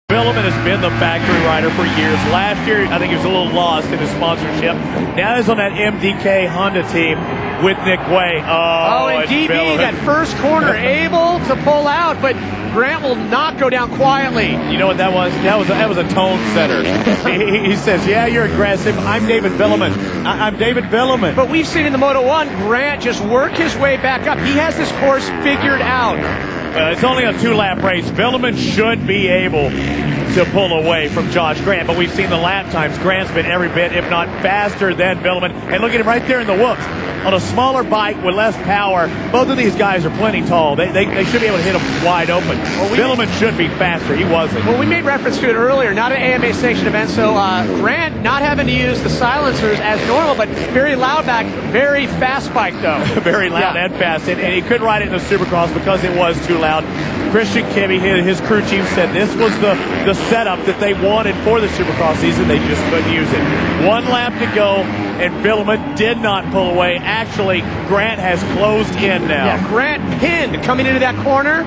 Billman has been the factory rider for years. Last year, I think he was a little lost in his sponsorship. Now he's on that MDK Honda team with Nick Way. And DB, that first corner, able to pull out, but Grant will not go down quietly. You know what that was? That was a tone setter. he says, yeah, you're aggressive. I'm David Billman. I'm David Billman. But we've seen in the Moto1, Grant just work his way back up. He has this course figured out. It's only a two-lap race. Billman should be able to pull away from Josh Grant, but we've seen the lap times. Grant's been every bit, if not faster than Billman. And look at him right there in the whoops. On a smaller bike with less power, both of these guys are plenty tall. They should be able to hit him wide open. Well, Billman should be faster. He wasn't. Well, we made reference to it earlier. Not an AMA sanctioned event, so Grant not having to use the silencers as normal, but very loud back, very fast bike though. Very loud and fast, and he couldn't ride it in the Supercross because it was too loud. Christian Kimmy, his crew chief, said this was the setup that they wanted for the Supercross season. They just couldn't use it. One lap to go, and Billman did not pull away. Actually, Grant has closed in now. Yeah, Grant pinned coming into that corner.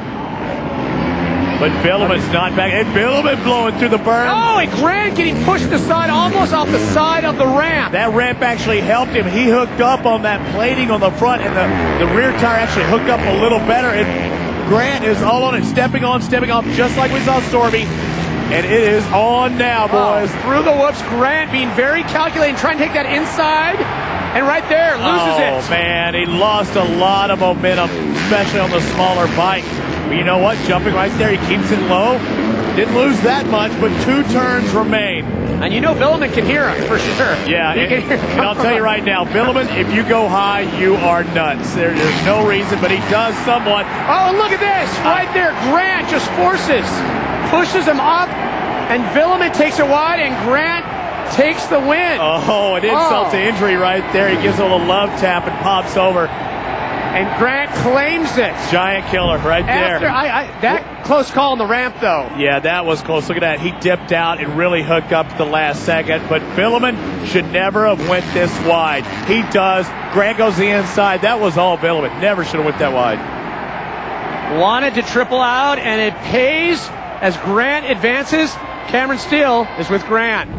But Billman's not back. And Billman blowing through the berm. Oh, and Grant getting pushed aside, almost off the side of the ramp. That ramp actually helped him. He hooked up on that plating on the front, and the rear tire actually hooked up a little better. And Grant is all on it, stepping off, just like we saw Stormy. And it is on now, boys. Through the whoops, Grant being very calculating, trying to take that inside. And right there, loses it. Oh, man, he lost a lot of momentum, especially on the smaller bike. But you know what? Jumping right there, he keeps it low. Didn't lose that much, but 2 turns remain. And you know Billman can hear him, for sure. Yeah, and I'll tell you right now, Billman, if you go high, you are nuts. There's no reason, but he does somewhat. Oh, look at this. Right there, Grant just pushes him up, and Billman takes it wide, and Grant takes the win. Oh, an insult to injury right there. He gives a little love tap and pops over. And Grant claims it. Giant killer right there. That close call on the ramp, though. Yeah, that was close. Look at that. He dipped out and really hooked up at the last second. But Billman should never have went this wide. He does. Grant goes the inside. That was all Billman. Never should have went that wide. Wanted to triple out, and it pays as Grant advances. Cameron Steele is with Grant.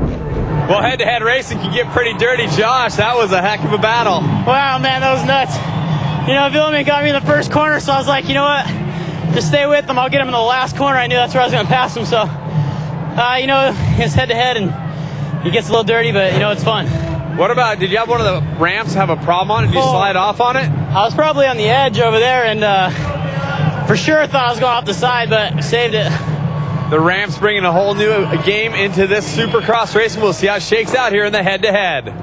Well, head-to-head racing can get pretty dirty, Josh. That was a heck of a battle. Wow, man, that was nuts. You know, Billman got me in the first corner, so I was like, you know what? Just stay with him. I'll get him in the last corner. I knew that's where I was going to pass him. So, you know, it's head-to-head, and he gets a little dirty, but, you know, it's fun. What about, did you have one of the ramps have a problem on it? Did you slide off on it? I was probably on the edge over there, and for sure thought I was going off the side, but saved it. The ramp's bringing a whole new game into this Supercross racing. We'll see how it shakes out here in the head-to-head.